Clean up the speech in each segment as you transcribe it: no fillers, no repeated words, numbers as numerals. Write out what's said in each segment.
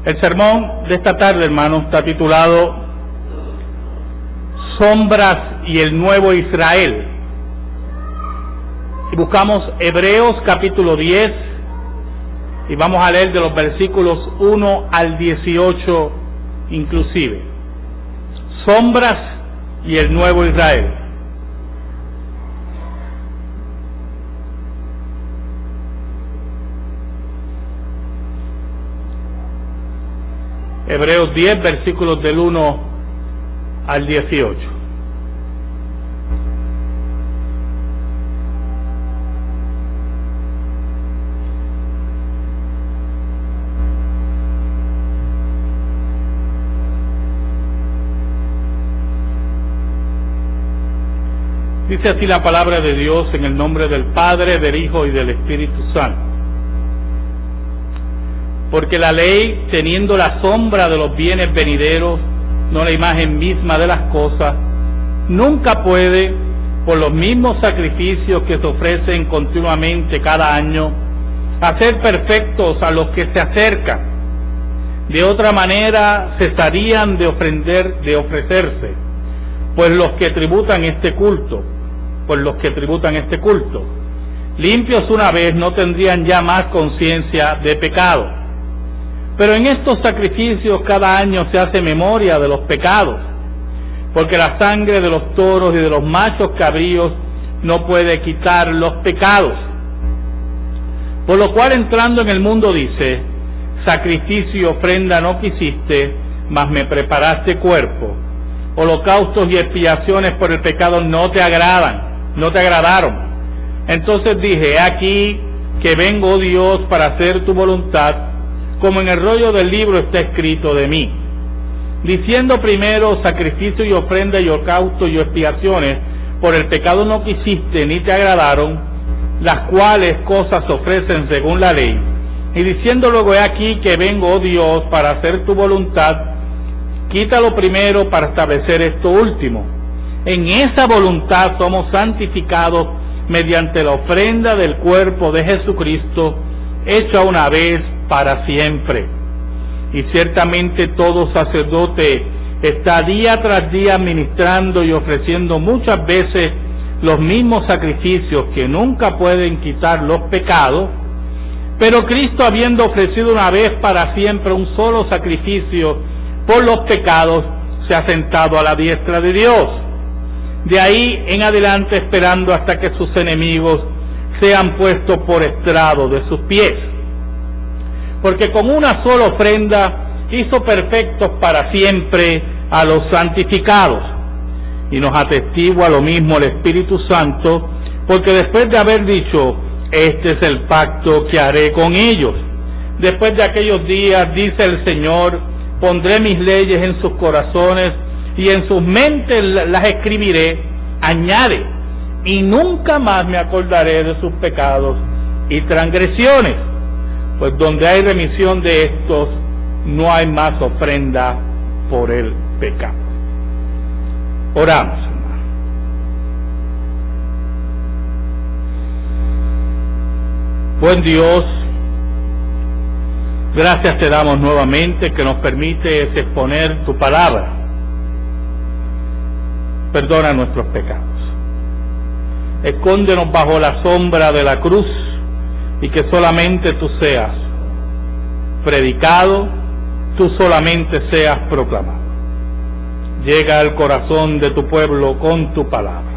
El sermón de esta tarde, hermanos, está titulado Sombras y el Nuevo Israel. Y buscamos Hebreos capítulo 10 y vamos a leer de los versículos 1 al 18 inclusive. Sombras y el Nuevo Israel. Hebreos 10, versículos del 1 al 18. Dice así la palabra de Dios en el nombre del Padre, del Hijo y del Espíritu Santo. Porque la ley, teniendo la sombra de los bienes venideros, no la imagen misma de las cosas, nunca puede, por los mismos sacrificios que se ofrecen continuamente cada año, hacer perfectos a los que se acercan. De otra manera cesarían de ofrecerse, pues los que tributan este culto, limpios una vez, no tendrían ya más conciencia de pecado. Pero en estos sacrificios cada año se hace memoria de los pecados, porque la sangre de los toros y de los machos cabríos no puede quitar los pecados. Por lo cual, entrando en el mundo, dice: sacrificio y ofrenda no quisiste, mas me preparaste cuerpo. Holocaustos y expiaciones por el pecado no te agradaron. Entonces dije: he aquí que vengo, oh Dios, para hacer tu voluntad, como en el rollo del libro está escrito de mí. Diciendo primero: sacrificio y ofrenda y holocausto y expiaciones por el pecado no quisiste ni te agradaron, las cuales cosas ofrecen según la ley. Y diciendo luego: he aquí que vengo, oh Dios, para hacer tu voluntad, quítalo primero para establecer esto último. En esa voluntad somos santificados mediante la ofrenda del cuerpo de Jesucristo, hecha una vez para siempre. Y ciertamente todo sacerdote está día tras día ministrando y ofreciendo muchas veces los mismos sacrificios que nunca pueden quitar los pecados, pero Cristo, habiendo ofrecido una vez para siempre un solo sacrificio por los pecados, se ha sentado a la diestra de Dios. De ahí en adelante esperando hasta que sus enemigos sean puestos por estrado de sus pies. Porque con una sola ofrenda hizo perfectos para siempre a los santificados. Y nos atestigua lo mismo el Espíritu Santo, porque después de haber dicho: este es el pacto que haré con ellos, después de aquellos días, dice el Señor, pondré mis leyes en sus corazones y en sus mentes las escribiré. Añade: y nunca más me acordaré de sus pecados y transgresiones. Pues donde hay remisión de estos, no hay más ofrenda por el pecado. Oramos, hermano. Buen Dios, gracias te damos nuevamente que nos permites exponer tu palabra. Perdona nuestros pecados. Escóndenos bajo la sombra de la cruz, y que solamente tú seas predicado, tú solamente seas proclamado. Llega al corazón de tu pueblo con tu palabra.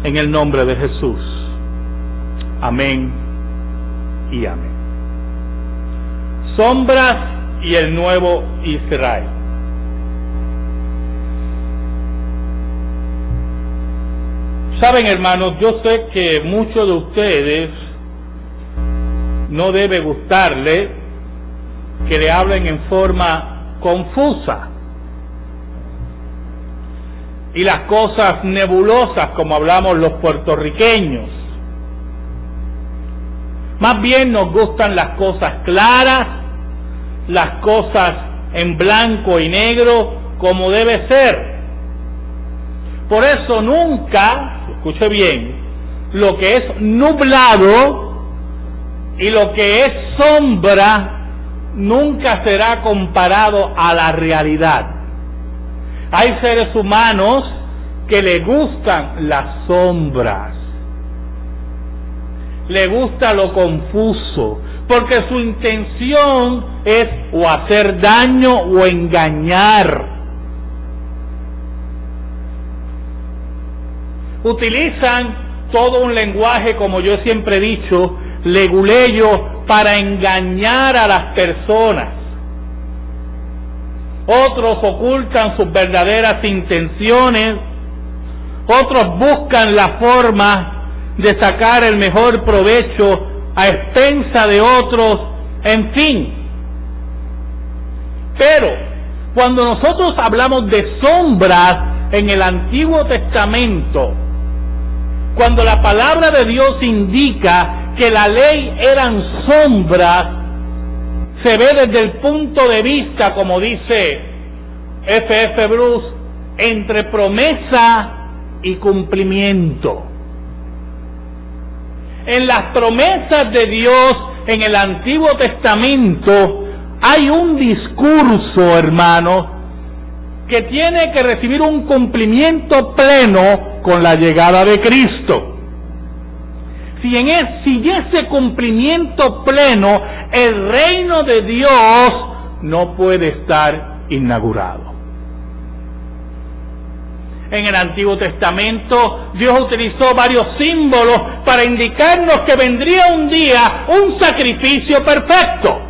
En el nombre de Jesús. Amén y amén. Sombras y el Nuevo Israel. Saben, hermanos, yo sé que muchos de ustedes no debe gustarle que le hablen en forma confusa y las cosas nebulosas como hablamos los puertorriqueños. Más bien nos gustan las cosas claras, las cosas en blanco y negro como debe ser. Por eso nunca, escuche bien, lo que es nublado y lo que es sombra nunca será comparado a la realidad. Hay seres humanos que les gustan las sombras, le gusta lo confuso, porque su intención es o hacer daño o engañar. Utilizan todo un lenguaje, como yo siempre he dicho, leguleyo, para engañar a las personas. Otros ocultan sus verdaderas intenciones, otros buscan la forma de sacar el mejor provecho a expensa de otros, en fin. Pero cuando nosotros hablamos de sombras en el Antiguo Testamento, cuando la palabra de Dios indica que la ley eran sombras, se ve desde el punto de vista, como dice F.F. Bruce, entre promesa y cumplimiento. En las promesas de Dios en el Antiguo Testamento hay un discurso, hermanos, que tiene que recibir un cumplimiento pleno con la llegada de Cristo. Si ese cumplimiento pleno, el reino de Dios no puede estar inaugurado. En el Antiguo Testamento, Dios utilizó varios símbolos para indicarnos que vendría un día un sacrificio perfecto.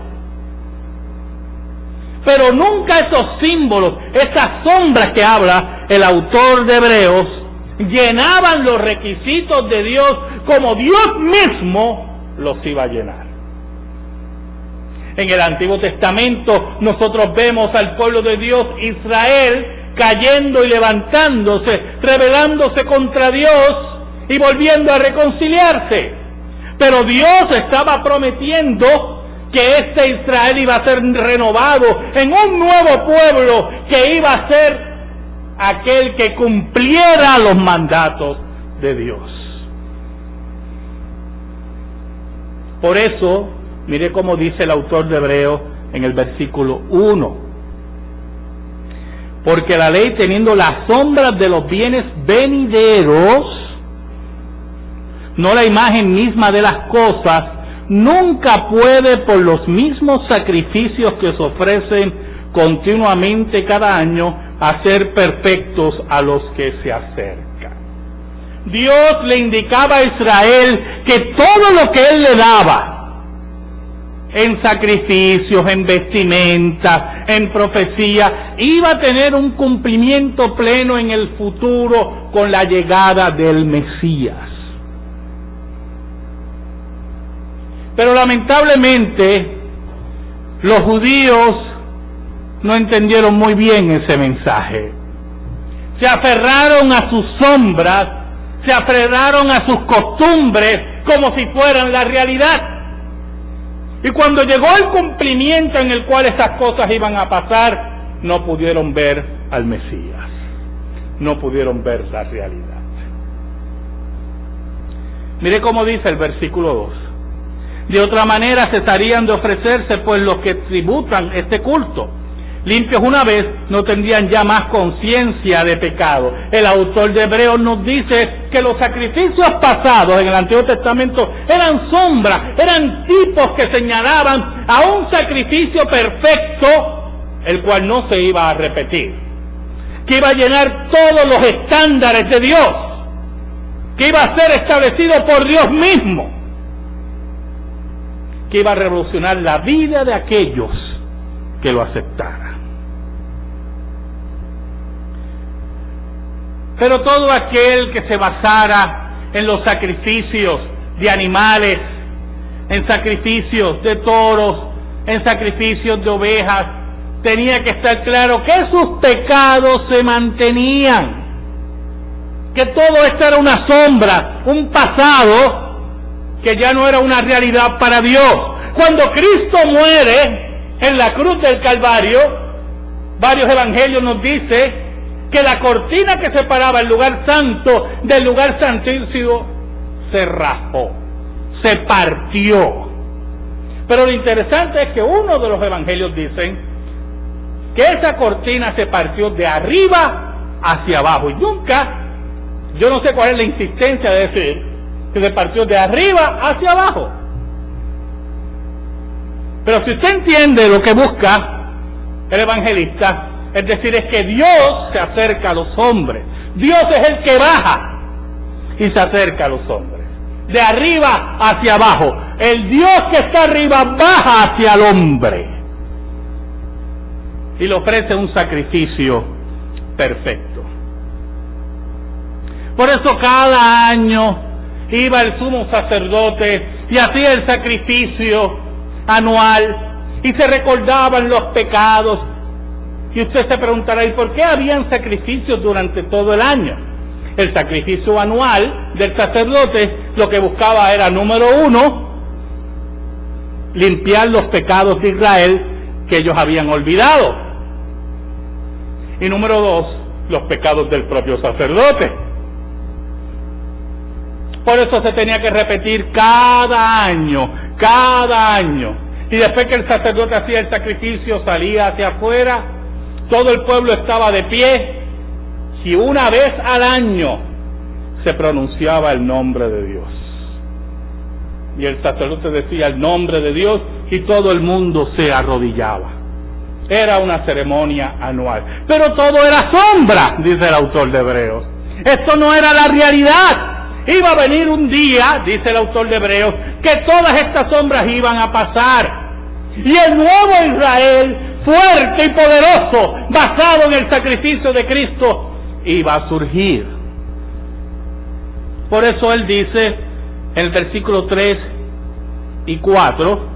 Pero nunca esos símbolos, esas sombras que habla el autor de Hebreos, llenaban los requisitos de Dios como Dios mismo los iba a llenar. En el Antiguo Testamento nosotros vemos al pueblo de Dios, Israel, cayendo y levantándose, rebelándose contra Dios y volviendo a reconciliarse. Pero Dios estaba prometiendo que este Israel iba a ser renovado en un nuevo pueblo que iba a ser aquel que cumpliera los mandatos de Dios. Por eso, mire cómo dice el autor de Hebreos en el versículo 1. Porque la ley, teniendo las sombras de los bienes venideros, no la imagen misma de las cosas, nunca puede, por los mismos sacrificios que se ofrecen continuamente cada año, hacer perfectos a los que se acercan. Dios le indicaba a Israel que todo lo que Él le daba, en sacrificios, en vestimentas, en profecía, iba a tener un cumplimiento pleno en el futuro con la llegada del Mesías. Pero lamentablemente los judíos no entendieron muy bien ese mensaje. Se aferraron a sus sombras, se aferraron a sus costumbres como si fueran la realidad. Y cuando llegó el cumplimiento en el cual esas cosas iban a pasar, no pudieron ver al Mesías, no pudieron ver la realidad. Mire cómo dice el versículo 2. De otra manera cesarían de ofrecerse, pues los que tributan este culto, limpios una vez, no tendrían ya más conciencia de pecado. El autor de Hebreos nos dice que los sacrificios pasados en el Antiguo Testamento eran sombras, eran tipos que señalaban a un sacrificio perfecto, el cual no se iba a repetir, que iba a llenar todos los estándares de Dios, que iba a ser establecido por Dios mismo, que iba a revolucionar la vida de aquellos que lo aceptaran. Pero todo aquel que se basara en los sacrificios de animales, en sacrificios de toros, en sacrificios de ovejas, tenía que estar claro que sus pecados se mantenían, que todo esto era una sombra, un pasado que ya no era una realidad para Dios. Cuando Cristo muere en la cruz del Calvario, varios evangelios nos dicen que la cortina que separaba el lugar santo del lugar santísimo se rajó, se partió. Pero lo interesante es que uno de los evangelios dicen que esa cortina se partió de arriba hacia abajo. Y nunca, yo no sé cuál es la insistencia de decir que se partió de arriba hacia abajo. Pero si usted entiende lo que busca el evangelista, es decir, es que Dios se acerca a los hombres. Dios es el que baja y se acerca a los hombres. De arriba hacia abajo. El Dios que está arriba baja hacia el hombre. Y le ofrece un sacrificio perfecto. Por eso cada año iba el sumo sacerdote y hacía el sacrificio anual y se recordaban los pecados. Y usted se preguntará, ¿y por qué habían sacrificios durante todo el año? El sacrificio anual del sacerdote lo que buscaba era, número uno, limpiar los pecados de Israel que ellos habían olvidado. Y número dos, los pecados del propio sacerdote. Por eso se tenía que repetir cada año. Y después que el sacerdote hacía el sacrificio, salía hacia afuera, todo el pueblo estaba de pie, y una vez al año se pronunciaba el nombre de Dios. Y el sacerdote decía el nombre de Dios y todo el mundo se arrodillaba. Era una ceremonia anual. Pero todo era sombra, dice el autor de Hebreos. Esto no era la realidad. Iba a venir un día, dice el autor de Hebreos, que todas estas sombras iban a pasar. Y el nuevo Israel, fuerte y poderoso, basado en el sacrificio de Cristo, iba a surgir. Por eso él dice en el versículo 3 y 4,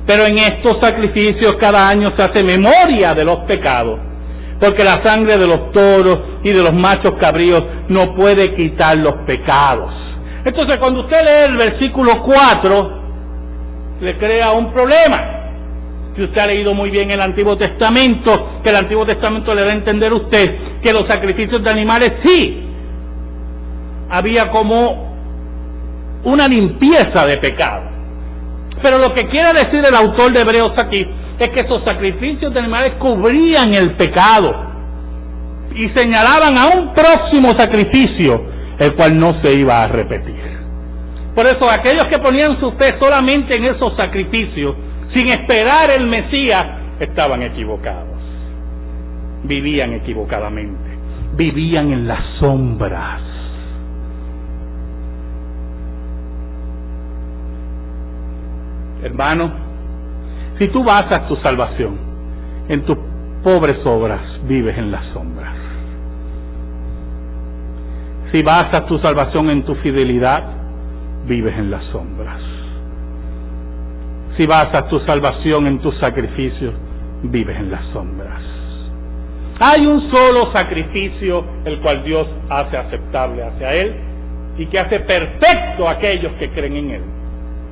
pero en estos sacrificios cada año se hace memoria de los pecados, porque la sangre de los toros y de los machos cabríos no puede quitar los pecados. Entonces cuando usted lee el versículo 4, le crea un problema. Si usted ha leído muy bien el Antiguo Testamento, que el Antiguo Testamento le da a entender a usted que los sacrificios de animales sí, había como una limpieza de pecado. Pero lo que quiere decir el autor de Hebreos aquí es que esos sacrificios de animales cubrían el pecado y señalaban a un próximo sacrificio, el cual no se iba a repetir. Por eso aquellos que ponían su fe solamente en esos sacrificios, sin esperar el Mesías, estaban equivocados. Vivían equivocadamente. Vivían en las sombras. Hermano, si tú basas tu salvación en tus pobres obras, vives en las sombras. Si basas tu salvación en tu fidelidad, vives en las sombras. Si basas tu salvación en tus sacrificios, vives en las sombras. Hay un solo sacrificio el cual Dios hace aceptable hacia Él y que hace perfecto a aquellos que creen en Él,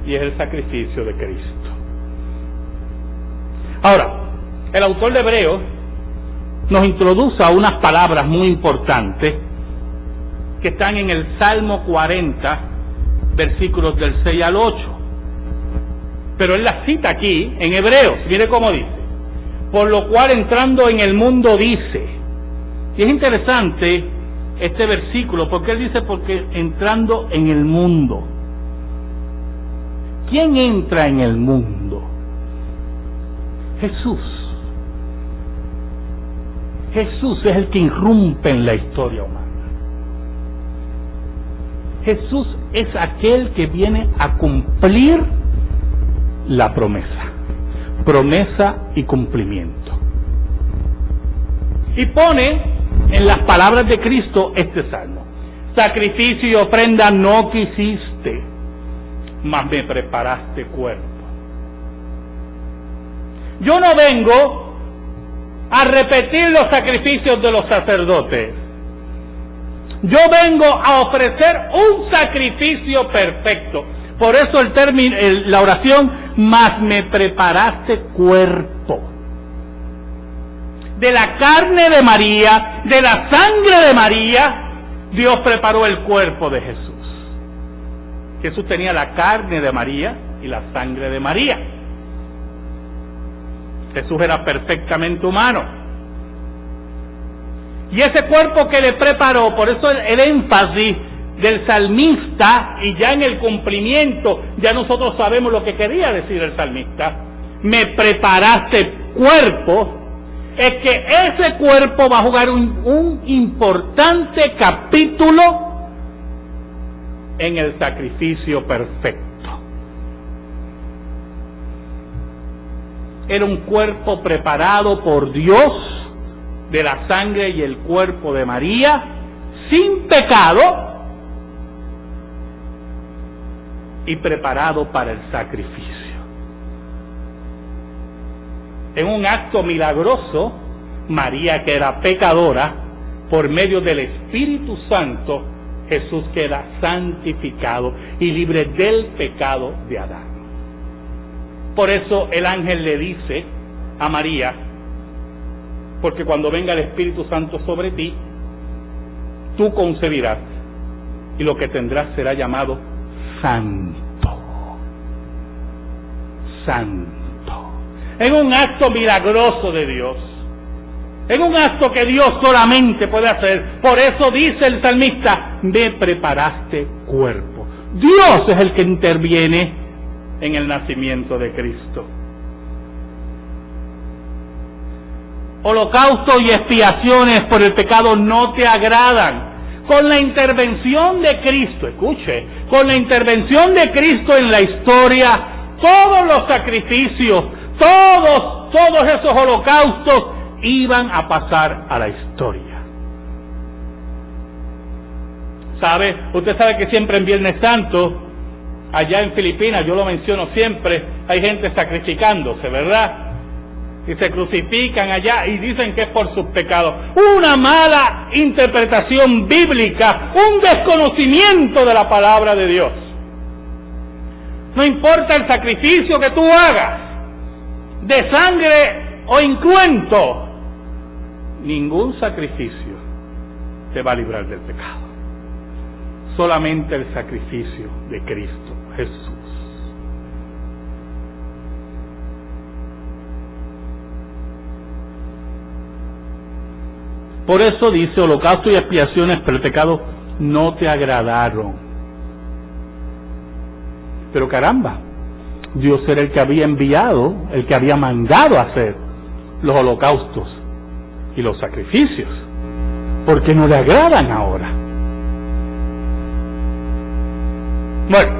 y es el sacrificio de Cristo. Ahora, el autor de Hebreos nos introduce a unas palabras muy importantes que están en el Salmo 40, versículos del 6 al 8. Pero él las cita aquí en Hebreos. Mire cómo dice: por lo cual entrando en el mundo dice. Y es interesante este versículo porque él dice porque entrando en el mundo. ¿Quién entra en el mundo? Jesús. Jesús es el que irrumpe en la historia humana. Jesús es aquel que viene a cumplir la promesa y cumplimiento. Y pone en las palabras de Cristo este salmo: sacrificio y ofrenda no quisiste, mas me preparaste cuerpo. Yo no vengo a repetir los sacrificios de los sacerdotes. Yo vengo a ofrecer un sacrificio perfecto. Por eso el término, la oración, mas me preparaste cuerpo. De la carne de María, de la sangre de María, Dios preparó el cuerpo de Jesús. Jesús tenía la carne de María, y la sangre de María. Jesús era perfectamente humano. Y ese cuerpo que le preparó, por eso el énfasis del salmista, y ya en el cumplimiento, ya nosotros sabemos lo que quería decir el salmista, me preparaste cuerpo, es que ese cuerpo va a jugar un importante capítulo en el sacrificio perfecto. Era un cuerpo preparado por Dios, de la sangre y el cuerpo de María, sin pecado, y preparado para el sacrificio. En un acto milagroso, María, que era pecadora, por medio del Espíritu Santo, Jesús queda santificado y libre del pecado de Adán. Por eso el ángel le dice a María, porque cuando venga el Espíritu Santo sobre ti, tú concebirás, y lo que tendrás será llamado Santo. Santo. En un acto milagroso de Dios, en un acto que Dios solamente puede hacer. Por eso dice el salmista, me preparaste cuerpo. Dios es el que interviene en el nacimiento de Cristo. Holocaustos y expiaciones por el pecado no te agradan. Con la intervención de Cristo, escuche, con la intervención de Cristo en la historia, todos los sacrificios, todos esos holocaustos iban a pasar a la historia. ¿Sabe? Usted sabe que siempre en Viernes Santo, allá en Filipinas, yo lo menciono siempre, hay gente sacrificándose, ¿verdad? Y se crucifican allá y dicen que es por sus pecados. Una mala interpretación bíblica, un desconocimiento de la palabra de Dios. No importa el sacrificio que tú hagas, de sangre o incruento, ningún sacrificio te va a librar del pecado. Solamente el sacrificio de Cristo Jesús. Por eso dice, holocausto y expiaciones por el pecado no te agradaron. Pero caramba, Dios era el que había enviado, el que había mandado a hacer los holocaustos y los sacrificios. ¿Por qué no le agradan ahora? Bueno,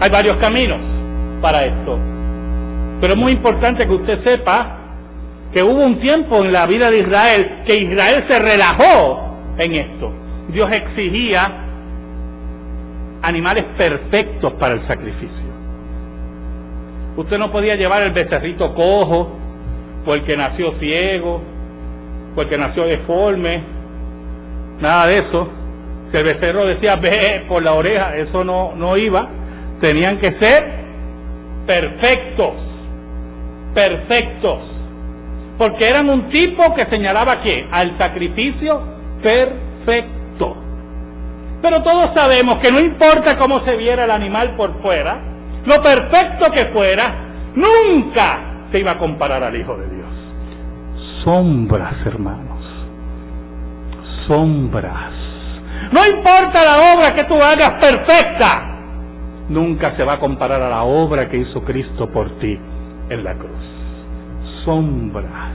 hay varios caminos para esto. Pero es muy importante que usted sepa que hubo un tiempo en la vida de Israel que Israel se relajó en esto. Dios exigía animales perfectos para el sacrificio. Usted no podía llevar el becerrito cojo, o el que nació ciego, o el que nació deforme, nada de eso. Si el becerro decía ve por la oreja, eso no iba. Tenían que ser perfectos, perfectos. Porque eran un tipo que señalaba ¿qué? Al sacrificio perfecto. Pero todos sabemos que no importa cómo se viera el animal por fuera, lo perfecto que fuera, nunca se iba a comparar al Hijo de Dios. Sombras, hermanos. Sombras. No importa la obra que tú hagas perfecta, nunca se va a comparar a la obra que hizo Cristo por ti en la cruz. Sombras.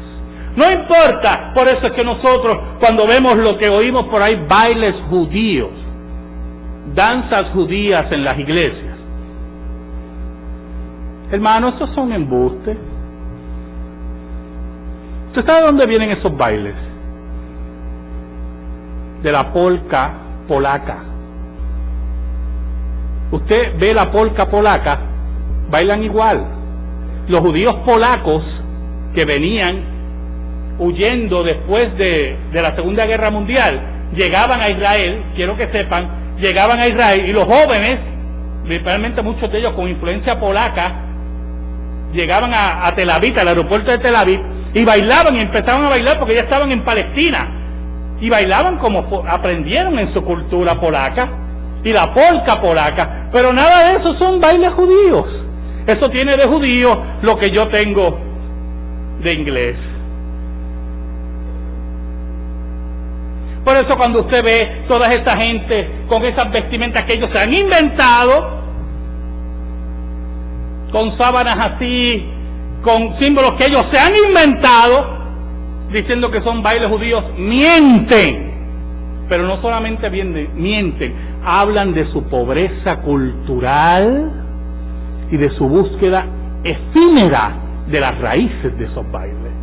No importa, por eso es que nosotros cuando vemos lo que oímos por ahí, bailes judíos, danzas judías en las iglesias. Hermano, esos son embustes. ¿Usted sabe de dónde vienen esos bailes? De la polca polaca. Usted ve la polca polaca, bailan igual. Los judíos polacos que venían huyendo después de la Segunda Guerra Mundial, llegaban a Israel, quiero que sepan, llegaban a Israel y los jóvenes, literalmente muchos de ellos con influencia polaca, llegaban a Tel Aviv, al aeropuerto de Tel Aviv, y bailaban y empezaban a bailar porque ya estaban en Palestina, y bailaban como aprendieron en su cultura polaca, y la polca polaca, pero nada de eso son bailes judíos. Eso tiene de judío lo que yo tengo de inglés. Por eso cuando usted ve toda esta gente con esas vestimentas que ellos se han inventado, con sábanas así, con símbolos que ellos se han inventado, diciendo que son bailes judíos, mienten. Pero no solamente mienten, hablan de su pobreza cultural y de su búsqueda efímera de las raíces de esos bailes.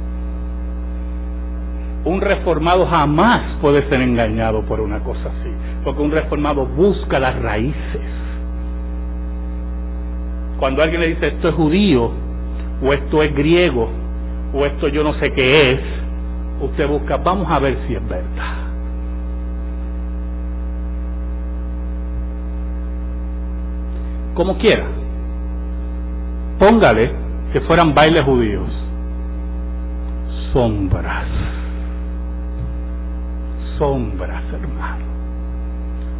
Un reformado jamás puede ser engañado por una cosa así, porque un reformado busca las raíces. Cuando alguien le dice esto es judío, o esto es griego, o esto yo no sé qué es, usted busca, vamos a ver si es verdad. Como quiera, póngale que fueran bailes judíos, sombras, hermano.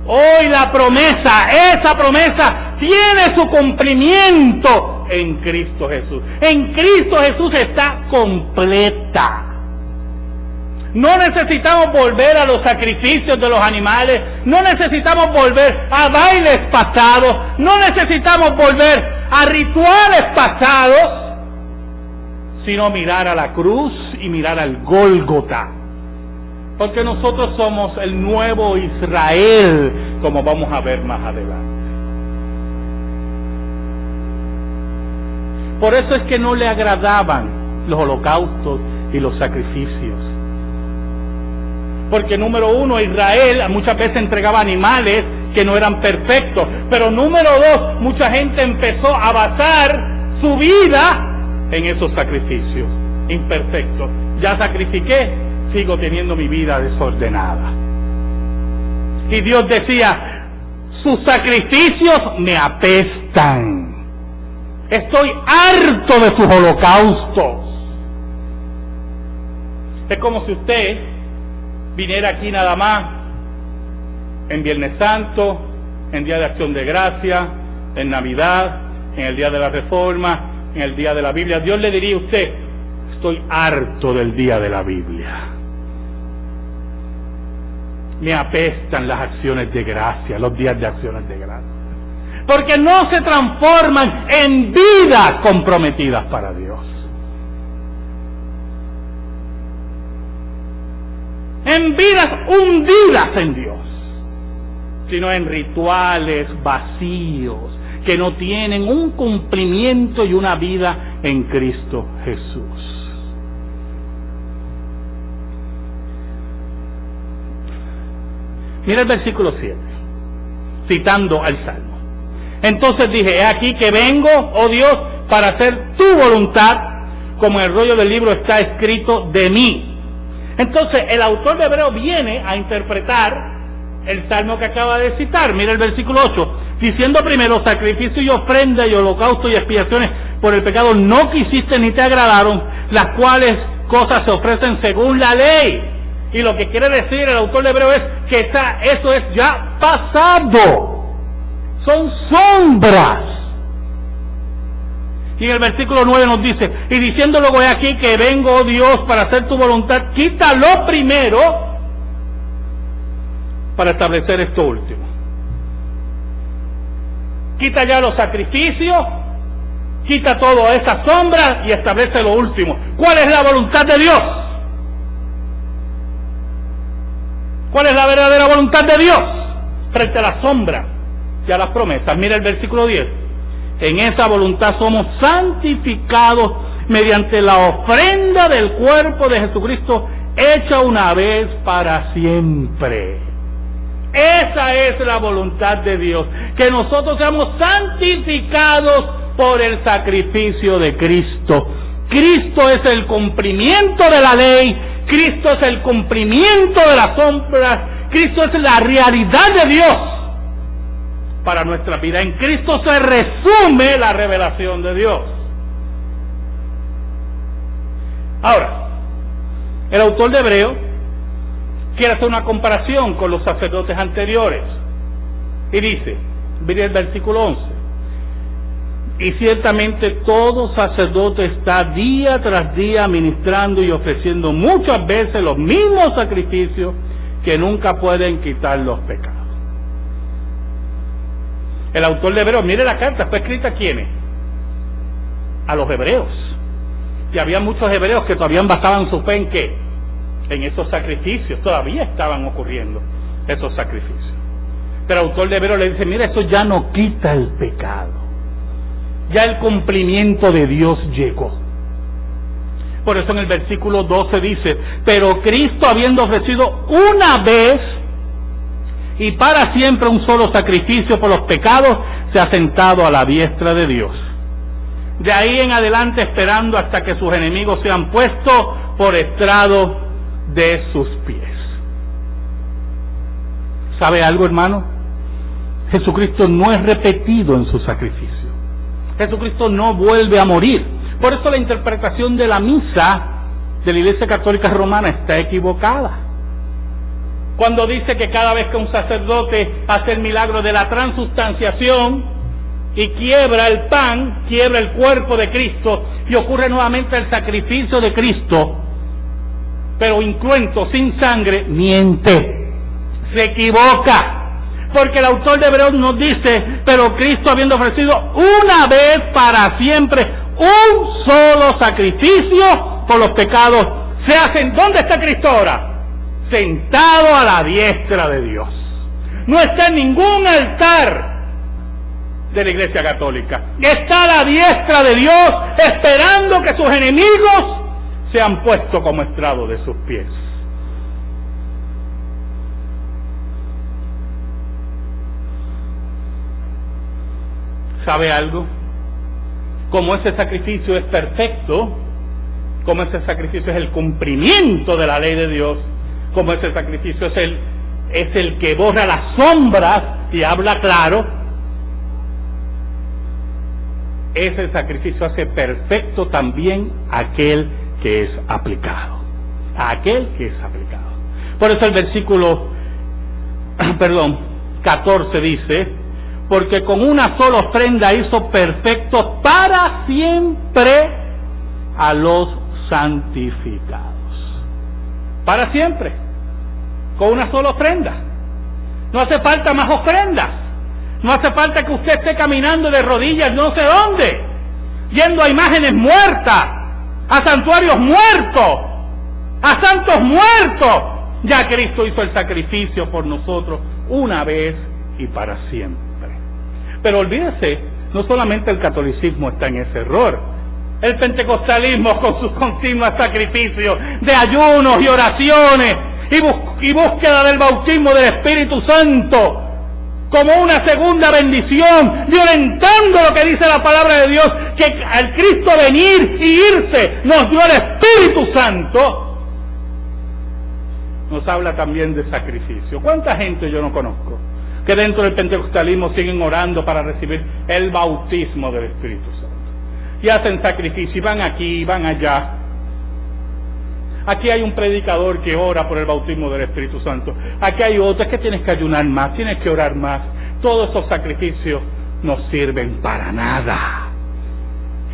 Hoy la promesa, esa promesa tiene su cumplimiento en Cristo Jesús. En Cristo Jesús está completa. No necesitamos volver a los sacrificios de los animales, no necesitamos volver a bailes pasados, no necesitamos volver a rituales pasados, sino mirar a la cruz y mirar al Gólgota. Porque nosotros somos el nuevo Israel, como vamos a ver más adelante. Por eso es que no le agradaban los holocaustos y los sacrificios. Porque número uno, Israel muchas veces entregaba animales que no eran perfectos. Pero número dos, mucha gente empezó a basar su vida en esos sacrificios imperfectos. Ya sacrifiqué, sigo teniendo mi vida desordenada. Y Dios decía, sus sacrificios me apestan. Estoy harto de sus holocaustos. Es como si usted viniera aquí nada más en Viernes Santo, en Día de Acción de Gracia, en Navidad, en el Día de la Reforma, en el Día de la Biblia. Dios le diría a usted, estoy harto del Día de la Biblia. Me apestan las acciones de gracia, los días de acciones de gracia. Porque no se transforman en vidas comprometidas para Dios. En vidas hundidas en Dios, sino en rituales vacíos que no tienen un cumplimiento y una vida en Cristo Jesús. Mira el versículo 7, citando al Salmo. Entonces dije, he aquí que vengo, oh Dios, para hacer tu voluntad, como en el rollo del libro está escrito de mí. Entonces el autor de Hebreo viene a interpretar el Salmo que acaba de citar. Mira el versículo 8, diciendo primero, sacrificio y ofrenda y holocausto y expiaciones por el pecado no quisiste ni te agradaron, las cuales cosas se ofrecen según la ley. Y lo que quiere decir el autor de Hebreo es que eso es ya pasado. Son sombras. Y en el versículo 9 nos dice, y diciendo luego he aquí que vengo, oh Dios, para hacer tu voluntad, quítalo primero para establecer esto último. Quita ya los sacrificios, quita toda esa sombra y establece lo último. ¿Cuál es la voluntad de Dios? ¿Cuál es la verdadera voluntad de Dios frente a la sombra y a las promesas? Mira el versículo 10. En esa voluntad somos santificados mediante la ofrenda del cuerpo de Jesucristo hecha una vez para siempre. Esa es la voluntad de Dios, que nosotros seamos santificados por el sacrificio de Cristo. Cristo es el cumplimiento de la ley, Cristo es el cumplimiento de las sombras, Cristo es la realidad de Dios para nuestra vida. En Cristo se resume la revelación de Dios. Ahora, el autor de Hebreo quiere hacer una comparación con los sacerdotes anteriores y dice, mire el versículo 11, Y ciertamente todo sacerdote está día tras día ministrando y ofreciendo muchas veces los mismos sacrificios que nunca pueden quitar los pecados. El autor de Hebreos, mire la carta, fue escrita ¿a quiénes? A los hebreos. Y había muchos hebreos que todavía basaban su fe ¿en qué? En esos sacrificios. Todavía estaban ocurriendo esos sacrificios. Pero el autor de Hebreos le dice, mira, eso ya no quita el pecado. Ya el cumplimiento de Dios llegó. Por eso en el versículo 12 dice, pero Cristo, habiendo ofrecido una vez y para siempre un solo sacrificio por los pecados, se ha sentado a la diestra de Dios. De ahí en adelante esperando hasta que sus enemigos sean puestos por estrado de sus pies. ¿Sabe algo, hermano? Jesucristo no es repetido en su sacrificio. Jesucristo no vuelve a morir. Por eso la interpretación de la misa de la Iglesia Católica Romana está equivocada. Cuando dice que cada vez que un sacerdote hace el milagro de la transustanciación y quiebra el pan, quiebra el cuerpo de Cristo y ocurre nuevamente el sacrificio de Cristo, pero incruento, sin sangre, miente, se equivoca. Porque el autor de Hebreos nos dice, pero Cristo habiendo ofrecido una vez para siempre un solo sacrificio por los pecados, se hacen. ¿Dónde está Cristo ahora? Sentado a la diestra de Dios. No está en ningún altar de la Iglesia Católica. Está a la diestra de Dios, esperando que sus enemigos sean puestos como estrado de sus pies. ¿Sabe algo? Como ese sacrificio es perfecto, como ese sacrificio es el cumplimiento de la ley de Dios, como ese sacrificio es el que borra las sombras y habla claro, ese sacrificio hace perfecto también aquel que es aplicado. Aquel que es aplicado. Por eso el versículo 14 dice, porque con una sola ofrenda hizo perfectos para siempre a los santificados. Para siempre, con una sola ofrenda. No hace falta más ofrendas. No hace falta que usted esté caminando de rodillas no sé dónde, yendo a imágenes muertas, a santuarios muertos, a santos muertos. Ya Cristo hizo el sacrificio por nosotros una vez y para siempre. Pero olvídese, no solamente el catolicismo está en ese error. El pentecostalismo con sus continuos sacrificios de ayunos y oraciones y búsqueda del bautismo del Espíritu Santo como una segunda bendición, violentando lo que dice la palabra de Dios, que al Cristo venir y irse nos dio el Espíritu Santo. Nos habla también de sacrificio. ¿Cuánta gente yo no conozco que dentro del pentecostalismo siguen orando para recibir el bautismo del Espíritu Santo? Y hacen sacrificio, y van aquí, y van allá. Aquí hay un predicador que ora por el bautismo del Espíritu Santo. Aquí hay otro, es que tienes que ayunar más, tienes que orar más. Todos esos sacrificios no sirven para nada.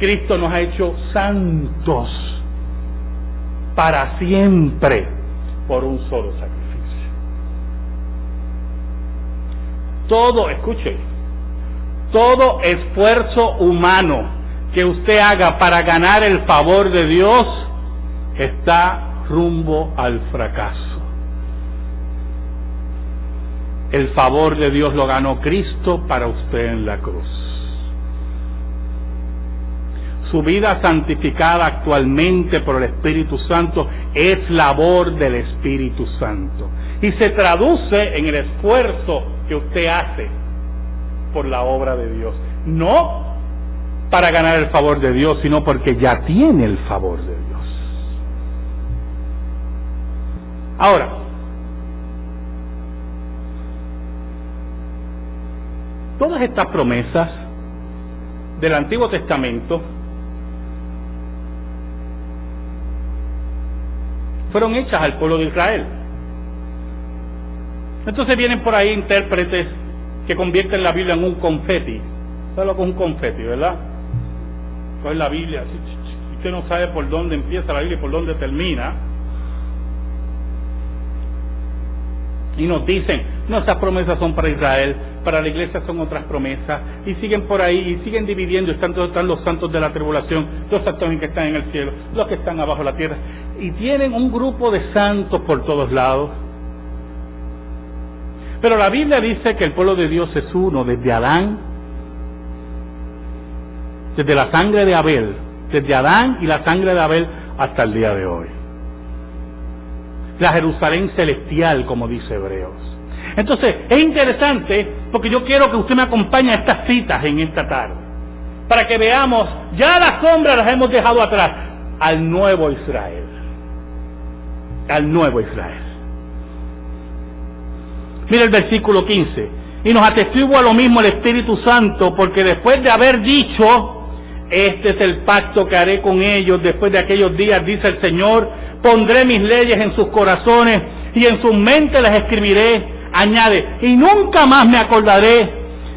Cristo nos ha hecho santos para siempre por un solo sacrificio. Todo, escuche, todo esfuerzo humano que usted haga para ganar el favor de Dios está rumbo al fracaso. El favor de Dios lo ganó Cristo para usted en la cruz. Su vida santificada actualmente por el Espíritu Santo es labor del Espíritu Santo y se traduce en el esfuerzo que usted hace por la obra de Dios. No para ganar el favor de Dios, sino porque ya tiene el favor de Dios. Ahora, todas estas promesas del Antiguo Testamento fueron hechas al pueblo de Israel. Entonces vienen por ahí intérpretes que convierten la Biblia en un confeti. ¿Sabes lo que es un confeti, verdad? coger la Biblia, usted no sabe por dónde empieza la Biblia y por dónde termina, y nos dicen, no, esas promesas son para Israel, para la iglesia son otras promesas, y siguen por ahí, y siguen dividiendo, están los santos de la tribulación, los santos que están en el cielo, los que están abajo de la tierra, y tienen un grupo de santos por todos lados. Pero la Biblia dice que el pueblo de Dios es uno, desde Adán, desde la sangre de Abel, desde Adán y la sangre de Abel hasta el día de hoy. La Jerusalén celestial, como dice Hebreos. Entonces, es interesante, porque yo quiero que usted me acompañe a estas citas en esta tarde, para que veamos, ya las sombras las hemos dejado atrás, al nuevo Israel. Al nuevo Israel. Mira el versículo 15. Y nos atestigua lo mismo el Espíritu Santo, porque después de haber dicho, este es el pacto que haré con ellos después de aquellos días, dice el Señor, pondré mis leyes en sus corazones y en sus mentes las escribiré, añade, y nunca más me acordaré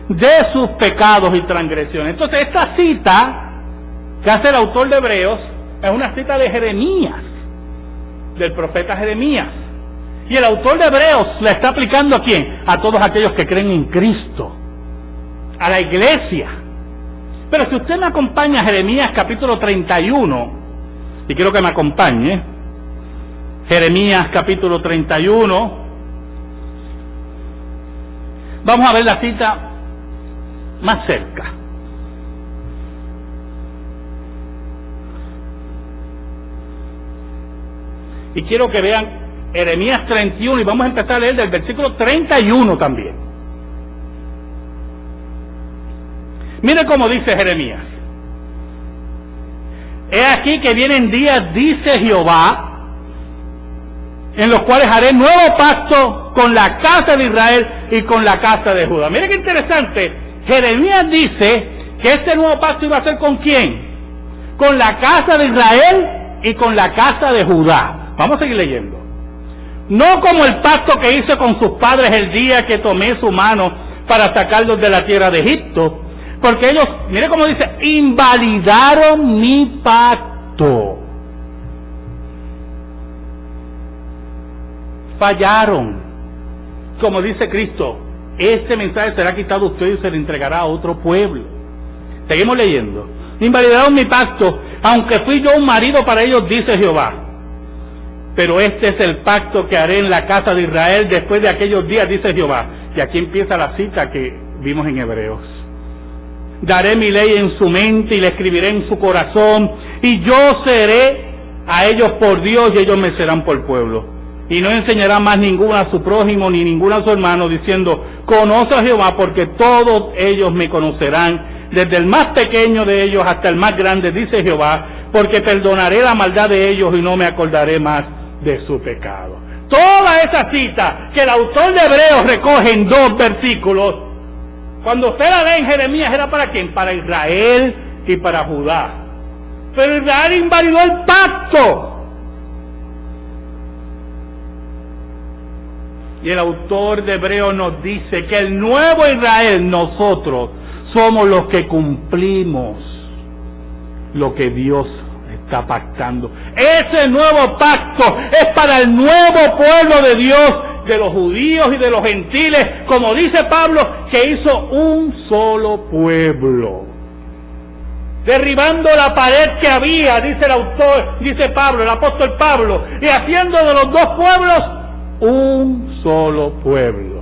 de sus pecados y transgresiones. Entonces esta cita que hace el autor de Hebreos es una cita de Jeremías, del profeta Jeremías. Y el autor de Hebreos la está aplicando ¿a quién? A todos aquellos que creen en Cristo, a la iglesia. Pero si usted me acompaña a Jeremías capítulo 31, y quiero que me acompañe, Jeremías capítulo 31, vamos a ver la cita más cerca. Y quiero que vean Jeremías 31, y vamos a empezar a leer del versículo 31 también. Mire cómo dice Jeremías. He aquí que vienen días, dice Jehová, en los cuales haré nuevo pacto con la casa de Israel y con la casa de Judá. Mire qué interesante. Jeremías dice que este nuevo pacto iba a ser ¿con quién? Con la casa de Israel y con la casa de Judá. Vamos a seguir leyendo. No como el pacto que hice con sus padres el día que tomé su mano para sacarlos de la tierra de Egipto, porque ellos, mire cómo dice, invalidaron mi pacto. Fallaron. Como dice Cristo, este mensaje será quitado a ustedes y se le entregará a otro pueblo. Seguimos leyendo. Invalidaron mi pacto, aunque fui yo un marido para ellos, dice Jehová. Pero este es el pacto que haré en la casa de Israel después de aquellos días, dice Jehová. Y aquí empieza la cita que vimos en Hebreos. Daré mi ley en su mente y la escribiré en su corazón, y yo seré a ellos por Dios y ellos me serán por pueblo. Y no enseñará más ninguno a su prójimo ni ninguno a su hermano, diciendo, conoce a Jehová, porque todos ellos me conocerán, desde el más pequeño de ellos hasta el más grande, dice Jehová, porque perdonaré la maldad de ellos y no me acordaré más de su pecado. Toda esa cita que el autor de Hebreos recoge en 2 versículos, cuando usted la lee en Jeremías, ¿era para quién? Para Israel y para Judá. Pero Israel invalidó el pacto. Y el autor de Hebreos nos dice que el nuevo Israel, nosotros, somos los que cumplimos lo que Dios está pactando. Ese nuevo pacto es para el nuevo pueblo de Dios, de los judíos y de los gentiles, como dice Pablo, que hizo un solo pueblo, derribando la pared que había, dice el autor, dice Pablo, el apóstol Pablo, y haciendo de los dos pueblos un solo pueblo.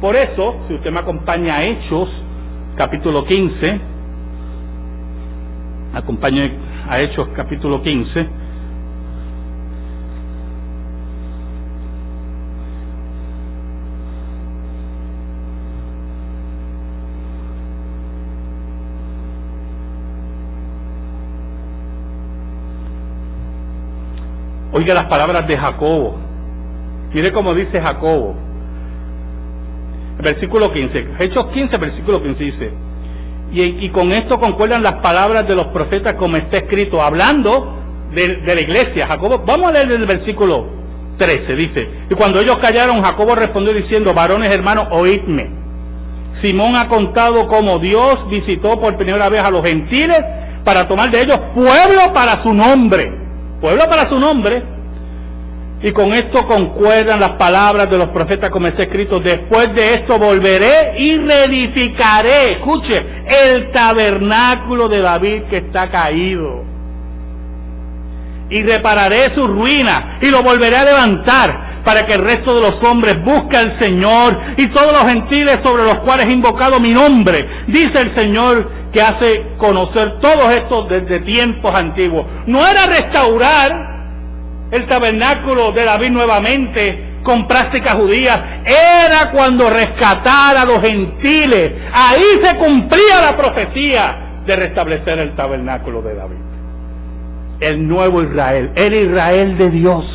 Por eso, si usted me acompaña a Hechos, capítulo 15, acompañe a Hechos, capítulo 15, oiga las palabras de Jacobo. Mire cómo dice Jacobo. Versículo 15. Hechos 15, versículo 15 dice. Y con esto concuerdan las palabras de los profetas como está escrito, hablando de la iglesia. Jacobo, vamos a leer el versículo 13, dice. Y cuando ellos callaron, Jacobo respondió diciendo, varones hermanos, oídme. Simón ha contado cómo Dios visitó por primera vez a los gentiles para tomar de ellos pueblo para su nombre. Pueblo para su nombre. Y con esto concuerdan las palabras de los profetas como está escrito: después de esto volveré y reedificaré, escuche, el tabernáculo de David que está caído. Y repararé su ruina y lo volveré a levantar para que el resto de los hombres busque al Señor y todos los gentiles sobre los cuales he invocado mi nombre, dice el Señor, que hace conocer todos estos desde tiempos antiguos. No era restaurar el tabernáculo de David nuevamente con prácticas judías, era cuando rescatara a los gentiles. Ahí se cumplía la profecía de restablecer el tabernáculo de David. El nuevo Israel, el Israel de Dios,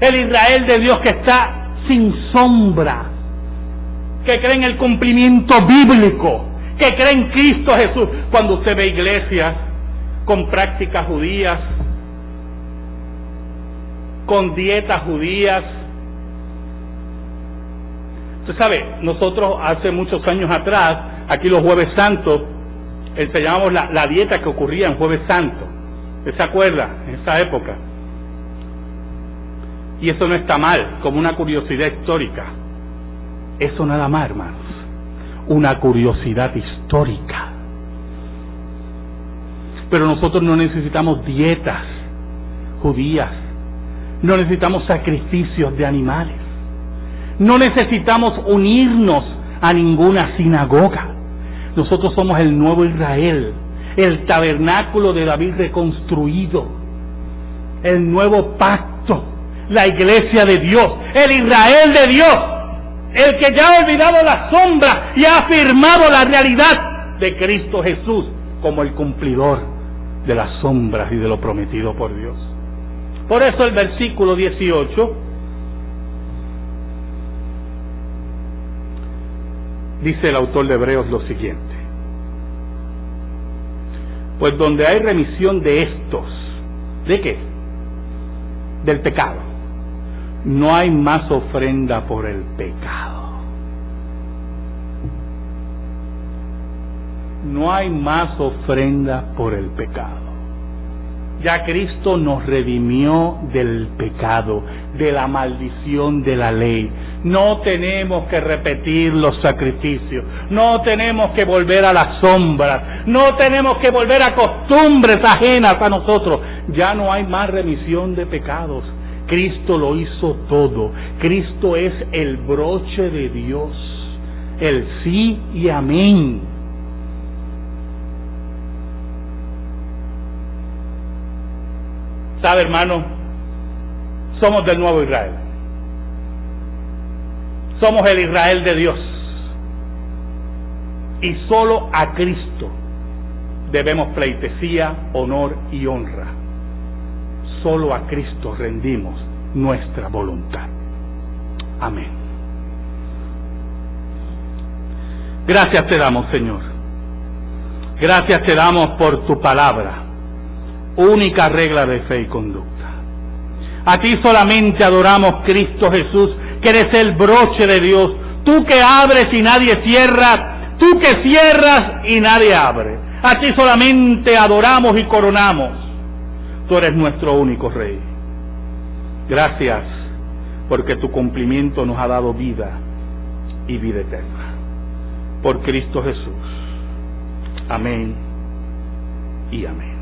el Israel de Dios que está sin sombra, que cree en el cumplimiento bíblico, que cree en Cristo Jesús. Cuando usted ve iglesias con prácticas judías, con dietas judías, usted sabe, nosotros hace muchos años atrás, aquí los Jueves Santos, enseñábamos la dieta que ocurría en Jueves Santo. ¿Se acuerda? En esa época. Y eso no está mal, como una curiosidad histórica. Eso nada más, hermanos. Una curiosidad histórica. Pero nosotros no necesitamos dietas judías. No necesitamos sacrificios de animales. No necesitamos unirnos a ninguna sinagoga. Nosotros somos el nuevo Israel, el tabernáculo de David reconstruido, el nuevo pacto, la iglesia de Dios, el Israel de Dios, el que ya ha olvidado la sombra y ha afirmado la realidad de Cristo Jesús como el cumplidor de las sombras y de lo prometido por Dios. Por eso el versículo 18 dice el autor de Hebreos lo siguiente: pues donde hay remisión de estos, ¿de qué? Del pecado, no hay más ofrenda por el pecado. No hay más ofrenda por el pecado. Ya Cristo nos redimió del pecado, de la maldición de la ley. No tenemos que repetir los sacrificios, no tenemos que volver a las sombras, no tenemos que volver a costumbres ajenas a nosotros. Ya no hay más remisión de pecados. Cristo lo hizo todo. Cristo es el broche de Dios, el sí y amén. ¿Sabe, hermano? Somos del nuevo Israel. Somos el Israel de Dios. Y solo a Cristo debemos pleitesía, honor y honra. Solo a Cristo rendimos nuestra voluntad. Amén. Gracias te damos, Señor. Gracias te damos por tu palabra, única regla de fe y conducta. A ti solamente adoramos, Cristo Jesús, que eres el broche de Dios, tú que abres y nadie cierra, tú que cierras y nadie abre. A ti solamente adoramos y coronamos. Tú eres nuestro único Rey. Gracias, porque tu cumplimiento nos ha dado vida y vida eterna. Por Cristo Jesús. Amén y amén.